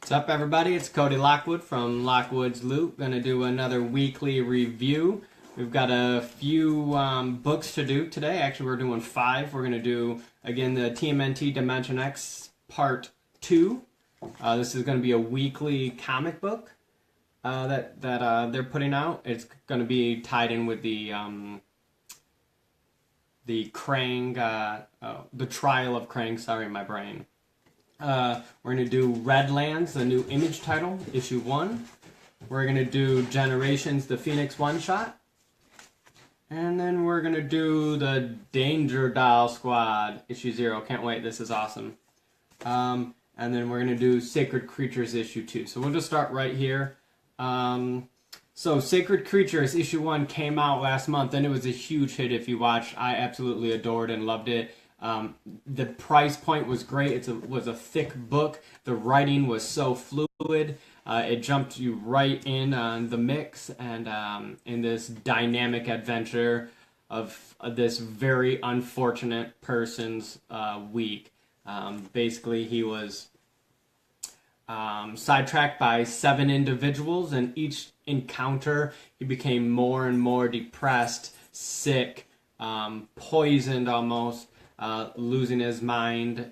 What's up, everybody? It's Cody Lockwood from Lockwood's Loot. Gonna do another weekly review. We've got a few books to do today. Actually, we're doing 5. We're gonna do, again, the TMNT Dimension X Part 2. This is gonna be a weekly comic book that they're putting out. It's gonna be tied in with the Krang, the Trial of Krang. Sorry, my brain. We're going to do Redlands, the new Image title, issue 1. We're going to do Generations, the Phoenix one-shot. And then we're going to do the Danger Doll Squad, issue 0. Can't wait, this is awesome. And then we're going to do Sacred Creatures, issue 2. So we'll just start right here. So Sacred Creatures, issue 1 came out last month, and it was a huge hit if you watched. I absolutely adored and loved it. The price point was great. It was a thick book. The writing was so fluid. It jumped you right in on the mix and in this dynamic adventure of this very unfortunate person's week. Basically, he was sidetracked by 7 individuals, and each encounter he became more and more depressed, sick, poisoned almost. Losing his mind,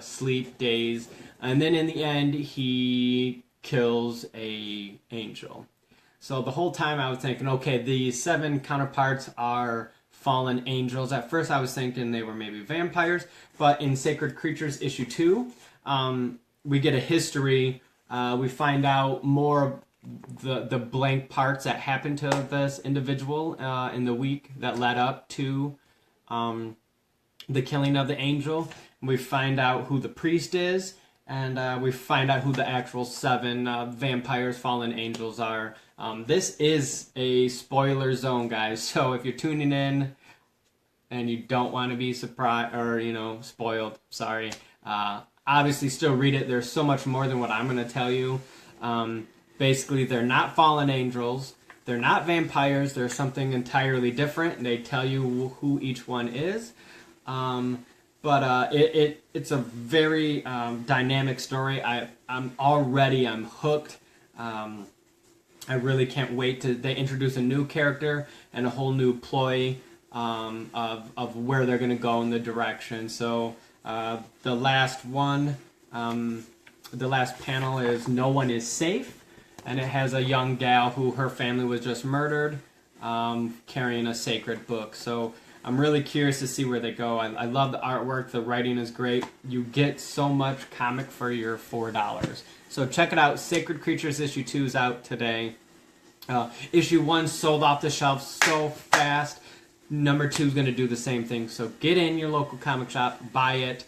sleep, days, and then in the end he kills a angel. So the whole time I was thinking, okay, the 7 counterparts are fallen angels. At first I was thinking they were maybe vampires, but in Sacred Creatures issue 2, we get a history. We find out more the blank parts that happened to this individual in the week that led up to the killing of the angel. We find out who the priest is, and we find out who the actual 7 vampires, fallen angels are. This is a spoiler zone, guys, so if you're tuning in and you don't want to be surprised or, spoiled, sorry, obviously still read it. There's so much more than what I'm going to tell you. Basically, they're not fallen angels. They're not vampires. They're something entirely different. They tell you who each one is. But it's a very dynamic story. I'm hooked. I really can't wait to. They introduce a new character and a whole new ploy of where they're going to go in the direction. So the last one, the last panel is No One Is Safe, and it has a young gal who her family was just murdered, carrying a sacred book. So I'm really curious to see where they go. I love the artwork. The writing is great. You get so much comic for your $4. So check it out. Sacred Creatures issue 2 is out today. Issue 1 sold off the shelf so fast. Number 2 is going to do the same thing. So get in your local comic shop, buy it,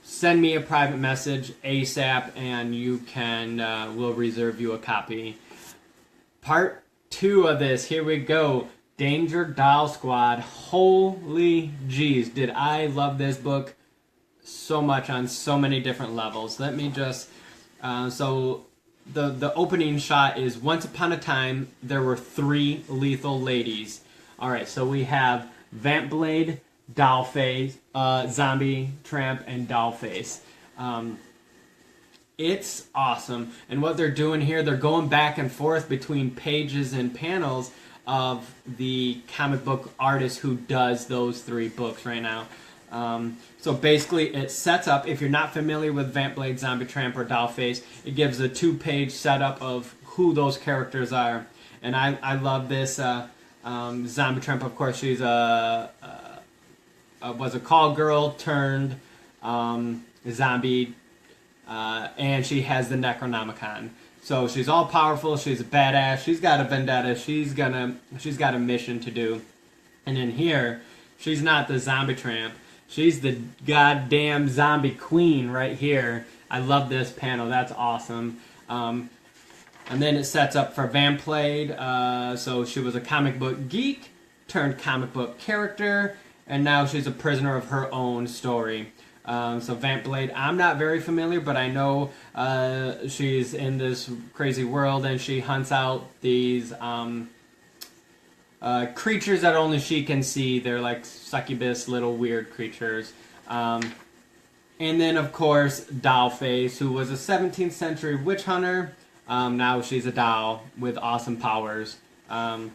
send me a private message ASAP, and you can we'll reserve you a copy. Part 2 of this. Here we go. Danger Doll Squad. Holy jeez, did I love this book so much on so many different levels. Let me just so the opening shot is once upon a time there were 3 lethal ladies. Alright, so we have Vampblade, Dollface, Zombie Tramp, and Dollface. It's awesome. And what they're doing here, they're going back and forth between pages and panels of the comic book artist who does those 3 books right now. So basically it sets up, if you're not familiar with Vampblade, Zombie Tramp, or Dollface, it gives a 2-page setup of who those characters are. And I love this. Zombie Tramp, of course, she's was a call girl turned zombie, and she has the Necronomicon. So she's all powerful, she's a badass, she's got a vendetta, she's got a mission to do. And in here, she's not the Zombie Tramp, she's the goddamn zombie queen right here. I love this panel, that's awesome. And then it sets up for Vampblade, so she was a comic book geek, turned comic book character, and now she's a prisoner of her own story. So Vampblade, I'm not very familiar, but I know she's in this crazy world and she hunts out these creatures that only she can see. They're like succubus, little weird creatures. And then, of course, Dollface, who was a 17th century witch hunter. Now she's a doll with awesome powers, and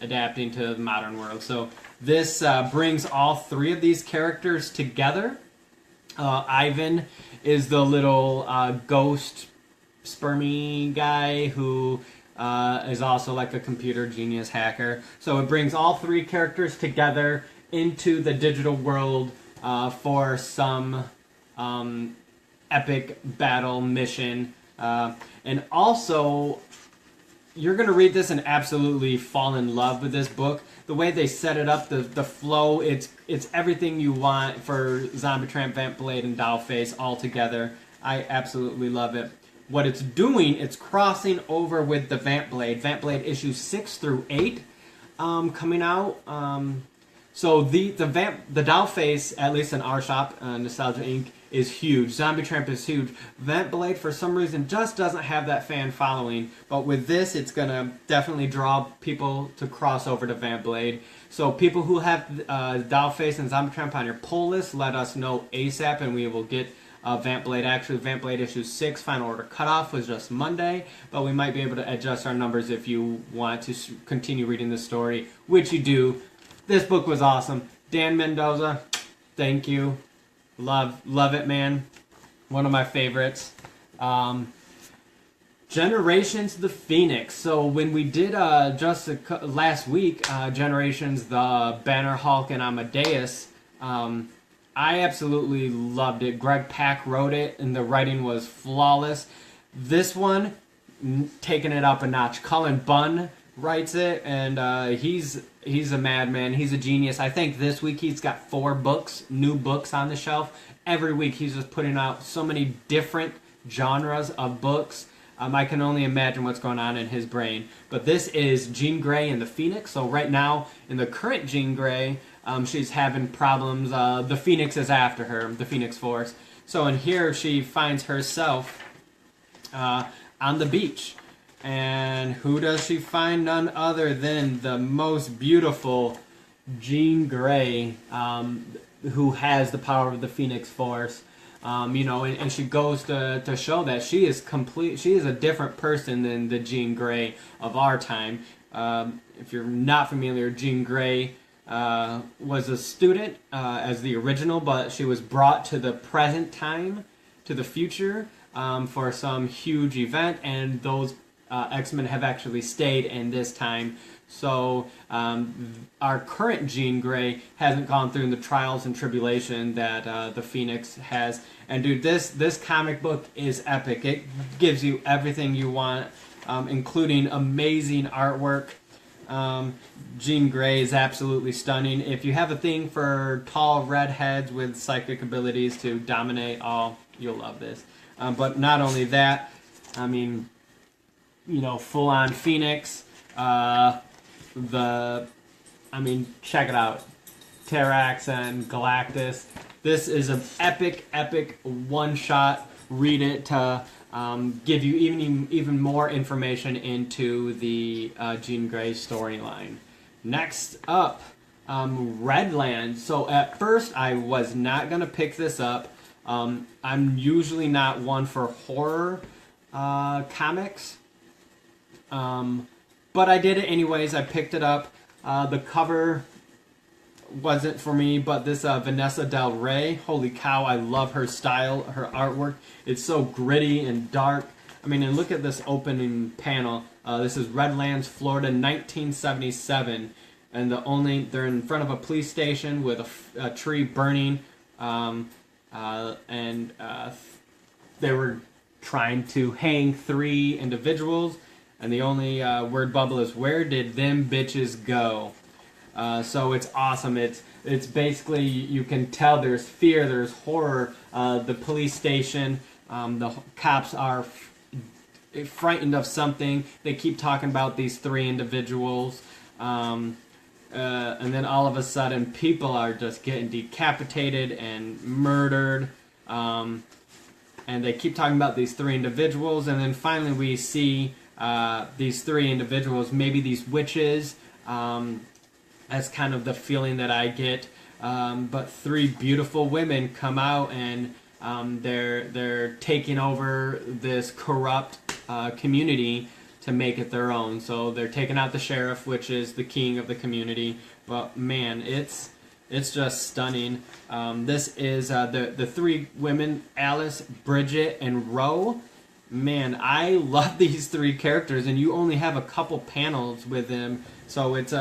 adapting to the modern world. So this brings all three of these characters together. Ivan is the little ghost spermy guy who is also like a computer genius hacker. So it brings all three characters together into the digital world for some epic battle mission. And also, you're going to read this and absolutely fall in love with this book. The way they set it up, the flow, it's everything you want for Zombie Tramp, Vamp Blade, and Dollface all together. I absolutely love it. What it's doing, it's crossing over with the Vamp Blade. Vamp Blade issues 6 through 8 coming out. So the Dollface, at least in our shop, Nostalgia Inc., is huge. Zombie Tramp is huge. Vamp Blade, for some reason, just doesn't have that fan following. But with this, it's going to definitely draw people to cross over to Vamp Blade. So people who have Dollface and Zombie Tramp on your pull list, let us know ASAP, and we will get Vamp Blade. Actually, Vamp Blade issue 6 final order cutoff was just Monday, but we might be able to adjust our numbers if you want to continue reading the story, which you do. This book was awesome. Dan Mendoza, thank you. Love it, man. One of my favorites. Generations the Phoenix. So when we did last week, Generations the Banner, Hulk, and Amadeus, I absolutely loved it. Greg Pak wrote it, and the writing was flawless. This one, taking it up a notch. Cullen Bunn writes it, and he's a madman. He's a genius. I think this week he's got 4 new books on the shelf. Every week he's just putting out so many different genres of books. I can only imagine what's going on in his brain. But this is Jean Grey and the Phoenix. So right now, in the current Jean Grey, she's having problems. The Phoenix is after her, the Phoenix Force. So in here, she finds herself on the beach. And who does she find? None other than the most beautiful Jean Grey, who has the power of the Phoenix Force. And she goes to show that she is a different person than the Jean Grey of our time. If you're not familiar, Jean Grey was a student as the original, but she was brought to the present time, to the future, for some huge event, and those X-Men have actually stayed in this time. So our current Jean Grey hasn't gone through the trials and tribulation that the Phoenix has. And dude, this comic book is epic. It gives you everything you want, including amazing artwork. Jean Grey is absolutely stunning. If you have a thing for tall redheads with psychic abilities to dominate all, you'll love this. But not only that, I mean, full-on Phoenix. Check it out. Terrax and Galactus. This is an epic one-shot. Read it to give you even more information into the Jean Grey storyline. Next up, Redland. So at first I was not going to pick this up. I'm usually not one for horror comics. But I did it anyways. I picked it up. The cover wasn't for me, but this Vanessa Del Rey, holy cow, I love her style, her artwork. It's so gritty and dark. I mean, and look at this opening panel. This is Redlands, Florida, 1977. And they're in front of a police station with a tree burning. They were trying to hang 3 individuals. And the only word bubble is, where did them bitches go? So it's awesome. It's basically, you can tell there's fear, there's horror. The police station, the cops are frightened of something. They keep talking about these 3 individuals. And then all of a sudden, people are just getting decapitated and murdered. And they keep talking about these 3 individuals. And then finally we see these 3 individuals, maybe these witches. That's kind of the feeling that I get. but three beautiful women come out and they're taking over this corrupt community to make it their own. So they're taking out the sheriff, which is the king of the community. But man, it's just stunning. This is the three women, Alice, Bridget, and Ro. Man, I love these three characters, and you only have a couple panels with them, so it's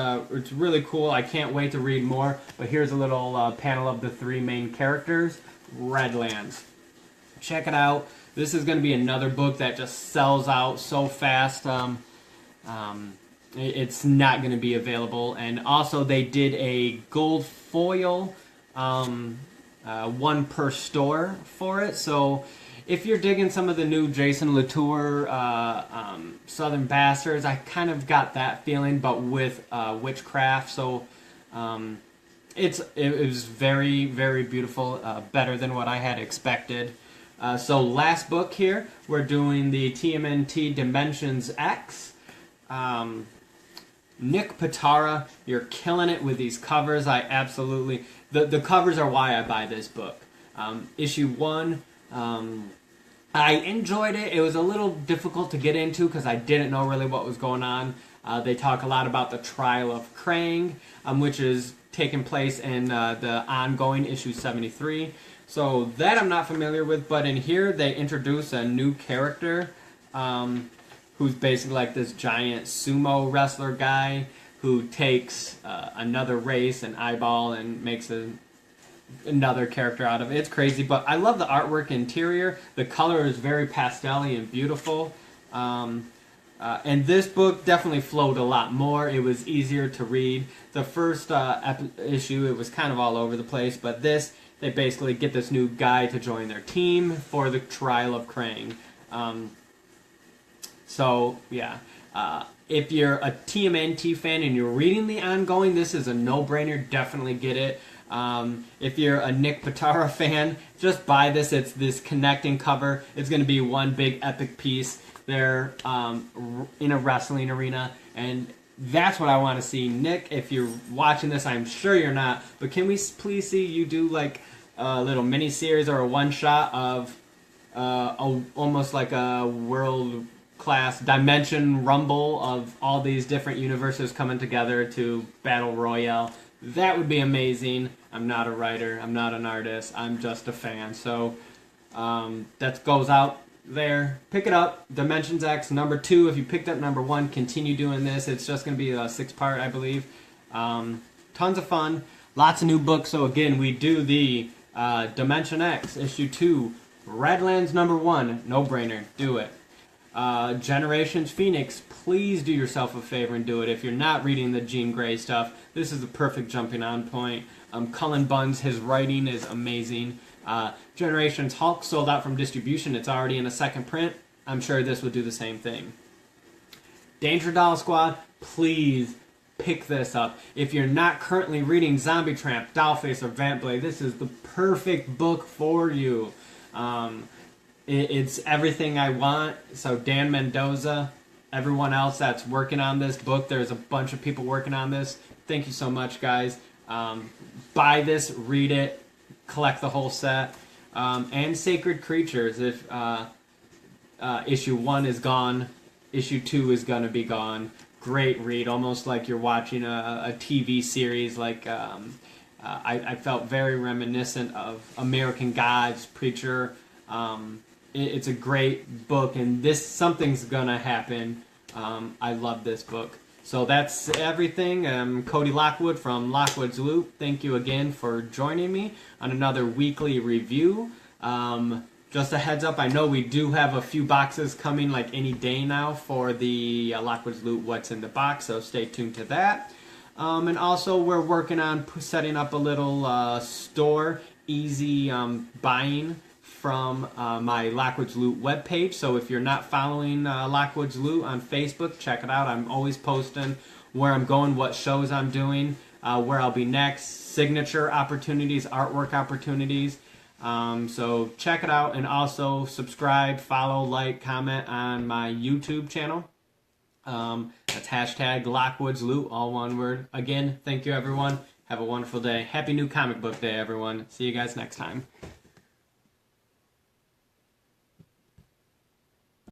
really cool. I can't wait to read more. But here's a little panel of the three main characters. Redlands. Check it out. This is going to be another book that just sells out so fast. It's not going to be available. And also they did a gold foil, one per store for it. So if you're digging some of the new Jason Latour Southern Bastards, I kind of got that feeling, but with witchcraft. So it was very, very beautiful, better than what I had expected. So last book here, we're doing the TMNT Dimensions X. Nick Pitarra, you're killing it with these covers. I absolutely... The covers are why I buy this book. Issue 1, I enjoyed it. It was a little difficult to get into because I didn't know really what was going on. They talk a lot about the trial of Krang, which is taking place in the ongoing issue 73. So that I'm not familiar with, but in here they introduce a new character who's basically like this giant sumo wrestler guy who takes another race, an eyeball, and makes another character out of it. It's crazy, but I love the artwork interior. The color is very pastel-y and beautiful. And this book definitely flowed a lot more. It was easier to read. The first issue, it was kind of all over the place, but this, they basically get this new guy to join their team for the trial of Krang. So, yeah. If you're a TMNT fan and you're reading the ongoing, this is a no-brainer. Definitely get it. If you're a Nick Pitarra fan, just buy this. It's this connecting cover. It's going to be one big epic piece. They're in a wrestling arena, and that's what I want to see. Nick, if you're watching this, I'm sure you're not, but can we please see you do like a little mini-series or a one-shot of almost like a world-class Dimension Rumble of all these different universes coming together to Battle Royale? That would be amazing. I'm not a writer. I'm not an artist. I'm just a fan. So that goes out there. Pick it up. Dimensions X number 2. If you picked up number 1, continue doing this. It's just going to be a 6-part, I believe. Tons of fun. Lots of new books. So again, we do the Dimension X issue 2. Redlands number 1. No brainer. Do it. Generations Phoenix, please do yourself a favor and do it. If you're not reading the Jean Grey stuff, this is the perfect jumping on point. Cullen Bunn's, his writing is amazing. Generations Hulk sold out from distribution. It's already in a second print. I'm sure this would do the same thing. Danger Doll Squad, please pick this up. If you're not currently reading Zombie Tramp, Dollface, or Vamp Blade, this is the perfect book for you. It's everything I want. So Dan Mendoza, everyone else that's working on this book, there's a bunch of people working on this. Thank you so much, guys. Buy this, read it, collect the whole set. And Sacred Creatures. If issue 1 is gone, issue 2 is going to be gone. Great read, almost like you're watching a TV series. Like I felt very reminiscent of American Gods, Preacher. It's a great book, and something's gonna happen. I love this book. So that's everything. Cody Lockwood from Lockwood's Loot. Thank you again for joining me on another weekly review. Just a heads up, I know we do have a few boxes coming like any day now for the Lockwood's Loot What's in the Box, so stay tuned to that. And also we're working on setting up a little store, easy buying from my Lockwood's Loot webpage. So if you're not following Lockwood's Loot on Facebook, check it out. I'm always posting where I'm going, what shows I'm doing, where I'll be next, signature opportunities, artwork opportunities. So check it out, and also subscribe, follow, like, comment on my YouTube channel. That's hashtag Lockwood's Loot, all one word. Again, thank you everyone. Have a wonderful day. Happy New Comic Book Day, everyone. See you guys next time.